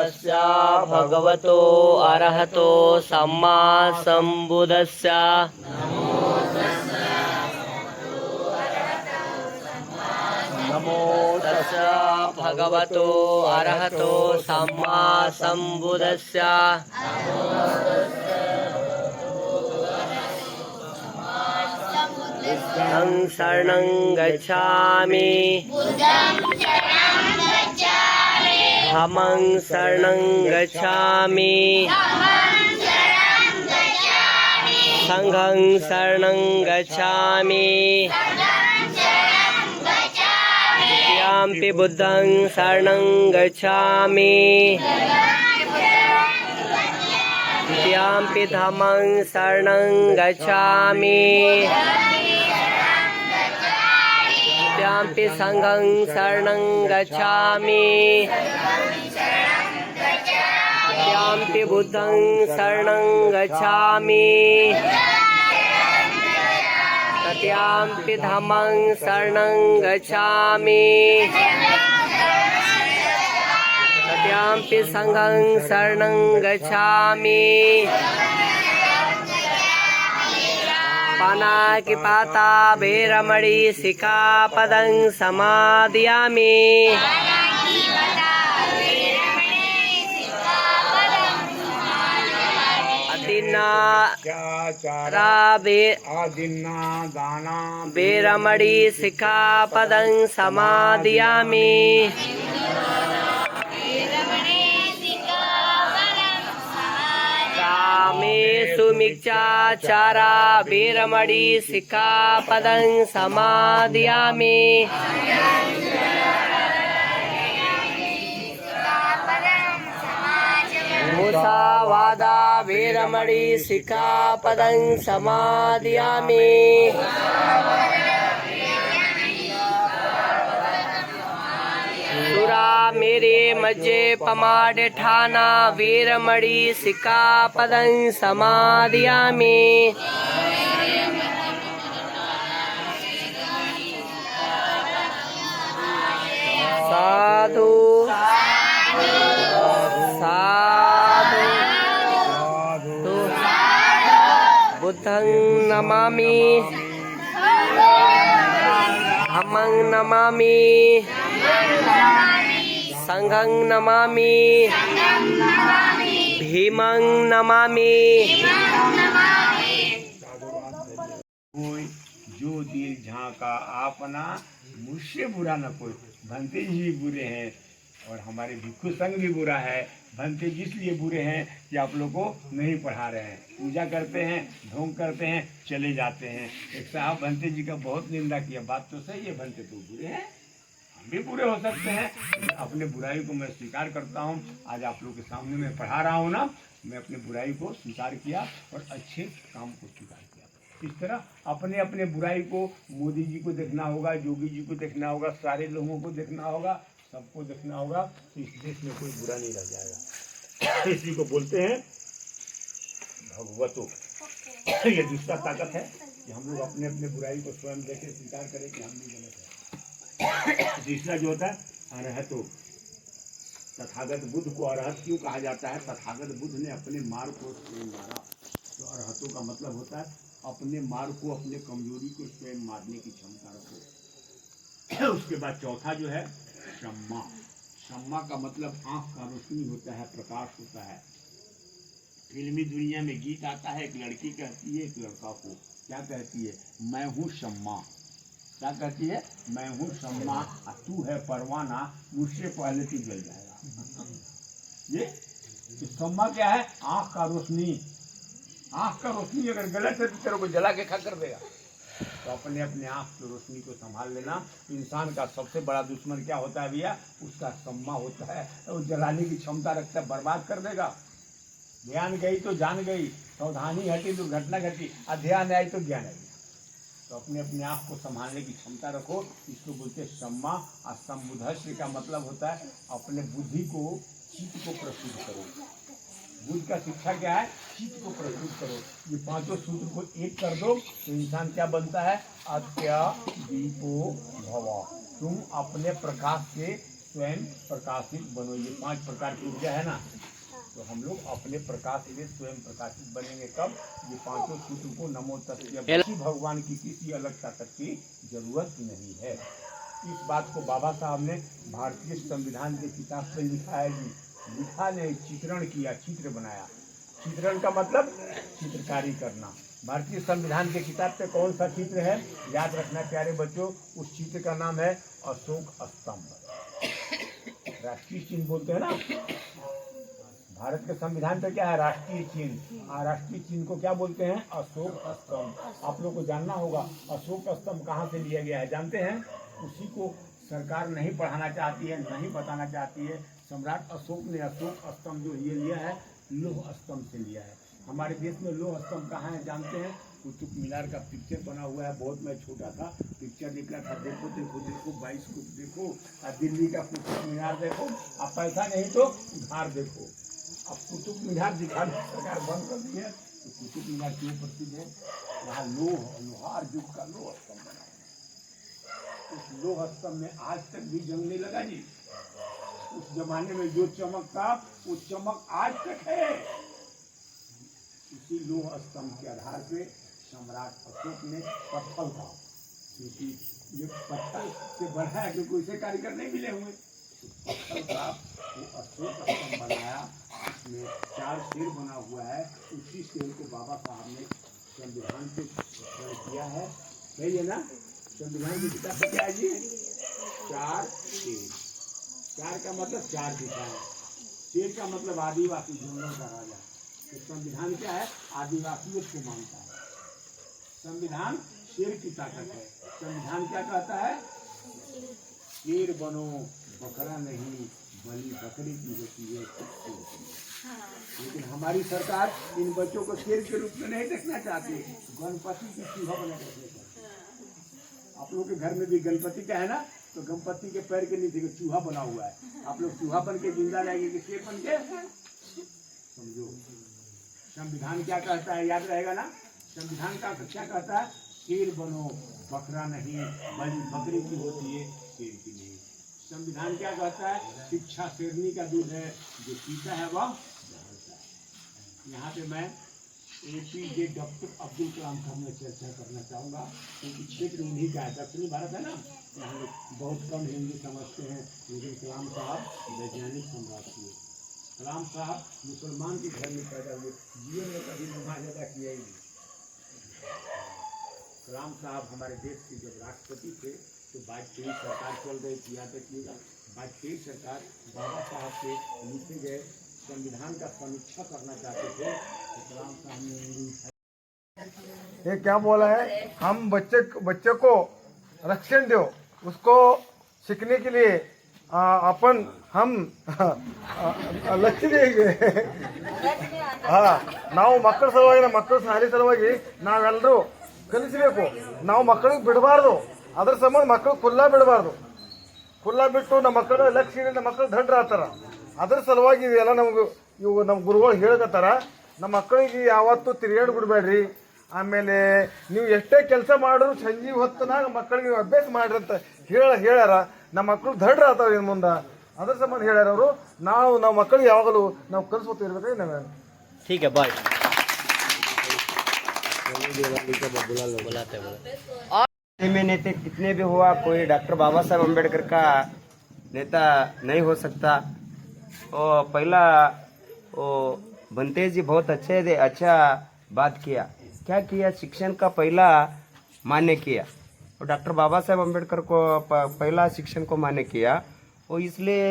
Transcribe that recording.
तस्य भगवतो अरहतो सम्मा सम्बुद्धस्य नमो तस्य भगवतो अरहतो सम्मा सम्बुद्धस्य बुद्धं शरणं गच्छामि धम्मं शरणं गच्छामि संघं शरणं गच्छामि द्वितीयम्पि बुद्धं शरणं गच्छामि तृतीयम्पि धम्मं शरणं गच्छामि तृतीयम्पि संघं शरणं गच्छामि तृतीयम्पि बुद्धं शरणं गच्छामि तृतीयम्पि धम्मं शरणं गच्छामि तृतीयम्पि संघं शरणं गच्छामि पानातिपाता वैरमणि सिक्खापदं समादयामि वैरमणि सिक्खापदं समादयामि कामेषु मिथ्याचारा वैरमणि सिक्खापदं समादयामि मुसावादा वैरमणि सिक्खापदं समादयामि सुरा मेरे मज्जे पमाडठाना वैरमणि सिक्खापदं समादयामि साधु साधु बुद्धं नमामि धम्मं नमामि संघं नमामि भीमं नमामि। कोई जो दिल झांका आपना मुझसे बुरा न कोई। भंते जी भी बुरे हैं और हमारे भिक्षु संघ भी बुरा है। भंते जी इसलिए बुरे हैं कि आप लोग को नहीं पढ़ा रहे हैं, पूजा करते हैं, ढोंग करते हैं, चले जाते हैं। एक साहब भंते जी का बहुत निंदा किया। बात तो सही है, भंते तो बुरे हैं, हम भी बुरे हो सकते हैं। अपने बुराई को मैं स्वीकार करता हूँ। आज आप लोग के सामने मैं पढ़ा रहा हूँ ना, मैं अपने बुराई को स्वीकार किया और अच्छे काम को स्वीकार किया। इस तरह अपने अपने बुराई को मोदी जी को देखना होगा, योगी जी को देखना होगा, सारे लोगों को देखना होगा, सबको देखना होगा। तो इस देश में कोई बुरा नहीं रह जाएगा। इसी को बोलते हैं भगवतो। ये दूसरा ताकत है कि हम लोग अपने अपने बुराई को स्वयं देखें, स्वीकार करें कि हम भी गलत है। तीसरा जो होता है अरहतो। तथागत बुद्ध को अरहत क्यों कहा जाता है? तथागत बुद्ध ने अपने मार्ग को स्वयं मारा। तो अरहतों का मतलब होता है अपने मार्ग को, अपने कमजोरी को स्वयं मारने की क्षमता रखो। उसके बाद चौथा जो है सम्मा। सम्मा का मतलब आँख का रोशनी होता है, प्रकाश होता है। फिल्मी दुनिया में गीत आता है, एक लड़की कहती है एक लड़का को, क्या कहती है? मैं हूँ सम्मा। क्या कहती है? मैं हूँ सम्मा, तू है परवाना, मुझसे पहले तू जल जाएगा। ये सम्मा क्या है? आँख का रोशनी। आँख का रोशनी अगर गलत है तो तेरे को जला के खा कर देगा। तो अपने अपने आँख की रोशनी को संभाल लेना। इंसान का सबसे बड़ा दुश्मन क्या होता है भैया? उसका सम्मा होता है। वो जलाने की क्षमता रखता है, बर्बाद कर देगा। ध्यान गई तो जान गई, सावधानी हटी तो घटना घटी, अध्यान आई तो ज्ञान आई। तो अपने अपने आप को संभालने की क्षमता रखो। इसको बोलते हैं सम्मा। और संबुद्धस्य का मतलब होता है अपने बुद्धि को, चित्त को प्रस्तुत करो। बुद्ध का शिक्षा क्या है? चित्त को प्रस्तुत करो। ये पांचों सूत्र को एक कर दो तो इंसान क्या बनता है? अत्या दीपो भव। तुम अपने प्रकाश से स्वयं प्रकाशित बनो। ये 5 प्रकार की ऊर्जा है ना, तो हम लोग अपने प्रकाश से स्वयं प्रकाशित बनेंगे। कब? ये 5 सूत्र को नमो तस्मै किसी भगवान की किसी अलग ताकत की जरूरत नहीं है। इस बात को बाबा साहब ने भारतीय संविधान की किताब में लिखा है जी। लिखा नहीं, चित्रण किया, चित्र बनाया। चित्रण का मतलब चित्रकारी करना। भारतीय संविधान की किताब पे कौन सा चित्र है याद रखना प्यारे बच्चों। उस चित्र का नाम है अशोक स्तंभ। राष्ट्रीय चिन्ह बोलते हैं ना, भारत के संविधान पे क्या है? राष्ट्रीय चिन्ह। राष्ट्रीय चिन्ह को क्या बोलते हैं? अशोक स्तंभ। आप लोग को जानना होगा अशोक स्तंभ कहाँ से लिया गया है, जानते हैं? उसी को सरकार नहीं पढ़ाना चाहती है, नहीं बताना चाहती है। सम्राट अशोक ने अशोक स्तंभ जो ये लिया है, लौह स्तंभ से लिया है। हमारे देश में लौह स्तंभ कहाँ है जानते हैं? कुतुब मीनार का पिक्चर बना हुआ है। बहुत मैं छोटा था, पिक्चर निकला था, देखो देखो देखो 22 को देखो। दिल्ली का कुतुब मीनार देखो। अब पैसा नहीं तो उधार देखो। अब कुतुब मीनार दिखाना सरकार बंद कर दी है, तो कुतुब मीनार क्यों प्रसिद्ध है? यहाँ लोहार युग का लौह स्तंभ बना है। उस लौह स्तंभ में आज तक भी जंग नहीं लगा जी। उस जमाने में जो चमक था वो चमक आज तक है। उसी लौह स्तंभ के आधार पे सम्राट अशोक ने पत्थर का, क्योंकि ये पत्थर से बढ़ा है, क्योंकि उसे कारीगर नहीं मिले हुए, पत्थर का वो अशोक स्तंभ बनाया। उसमें 4 शेर बना हुआ है। उसी शेर को बाबा साहब ने संविधान पे किया है। सही है ना? संविधान की किताब पे क्या है जी? 4 शेर। 4 का मतलब 4 दिशाएं। शेर का मतलब आदिवासी, जंगल का राजा। तो संविधान क्या है? आदिवासियों को मानता है। संविधान शेर की ताकत है। संविधान क्या कहता है? शेर बनो, बकरा नहीं, बलि बकरी की होती है। लेकिन हमारी सरकार इन बच्चों को शेर के रूप में नहीं देखना चाहती, गणपति की चूहा बना कर देखना। आप लोग के घर में भी गणपति का है ना, तो गणपति के पैर के नीचे चूहा बना हुआ है। आप लोग चूहा बन के जिंदा रहेंगे कि शेर बन के? समझो संविधान क्या कहता है, याद रहेगा ना? संविधान का क्या कहता है? शेर बनो, बकरा नहीं, बलि बकरी की होती है, शेर की नहीं। संविधान क्या कहता है? शिक्षा शेरनी का दूध है, जो पीता है वह जानता है। यहाँ पे मैं APJ डॉक्टर अब्दुल कलाम साहब में चर्चा करना चाहूँगा, क्योंकि क्षेत्र उन्हीं का है। दक्षिणी भारत है ना, यहाँ लोग बहुत कम हिंदी समझते हैं, लेकिन कलाम साहब वैज्ञानिक सम्राट थे। कलाम साहब मुसलमान के घर में पैदा हुए, जीवन में कभी नमाज अदा किया ही नहीं। कलाम साहब हमारे देश के जब राष्ट्रपति थे, तो वाजपेयी सरकार चल रही थी, याद रखिएगा। वाजपेयी सरकार बाबा साहब के लिखे गए संविधान का समीक्षा करना चाहते थे, तो कलाम साहब ने ये क्या बोला है? हम बच्चे को रक्षण दो, उसको सीखने के लिए अपन हम ಲಕ್ಷ್ಯ ದೇವಿಗೆ ನಾವು ಮಕ್ಕಳ ಸಲುವಾಗಿ ನಮ್ಮ ಮಕ್ಕಳ ಶಾಲೆ ಸಲುವಾಗಿ ನಾವೆಲ್ಲರೂ ಕಲಿಸಬೇಕು. ನಾವು ಮಕ್ಕಳಿಗೆ ಬಿಡಬಾರ್ದು, ಅದ್ರ ಸಂಬಂಧ ಮಕ್ಕಳು ಖುಲ್ಲಾ ಬಿಡಬಾರ್ದು. ಖುಲ್ಲಾ ಬಿಟ್ಟು ನಮ್ಮ ಮಕ್ಕಳು ಲಕ್ಷ್ಯ ನಮ್ಮ ಮಕ್ಕಳು ದಂಡ್ರ ಆತಾರ. ಅದ್ರ ಸಲುವಾಗಿ ಇವೆಲ್ಲ ನಮ್ಗೆ ಇವು ನಮ್ಮ ಗುರುಗಳು ಹೇಳಕತ್ತಾರ. ನಮ್ಮ ಮಕ್ಕಳಿಗೆ ಯಾವತ್ತೂ ತಿರುಗಾಡಿ ಬಿಡಬೇಡ್ರಿ. ಆಮೇಲೆ ನೀವು ಎಷ್ಟೇ ಕೆಲಸ ಮಾಡಿದ್ರು ಸಂಜೆ ಹೊತ್ತನಾಗ ಮಕ್ಕಳಿಗೆ ಅಭ್ಯಾಸ ಮಾಡ್ರಿ ಅಂತ ಹೇಳ್ಯಾರ. ನಮ್ಮ ಮಕ್ಕಳು ದಂಡ್ರ ಆತಾವ ಇನ್ನು ಮುಂದೆ. ಅದ್ರ ಸಂಬಂಧ ಹೇಳ್ಯಾರ ಅವರು. ನಾವು ಮಕ್ಕಳಿಗೆ ಯಾವಾಗಲೂ ನಾವು ಕಲಿಸ್ಕೊತ ಇರ್ಬೇಕ್ರಿ. ನಾವು ठीक है बाय। में नेता कितने भी हुआ, कोई डॉक्टर बाबा साहब अम्बेडकर का नेता नहीं हो सकता। और पहला वो बनते जी बहुत अच्छा बात किया। क्या किया? शिक्षण का पहला मान्य किया। और डॉक्टर बाबा साहब अम्बेडकर को पहला शिक्षण को मान्य किया। और इसलिए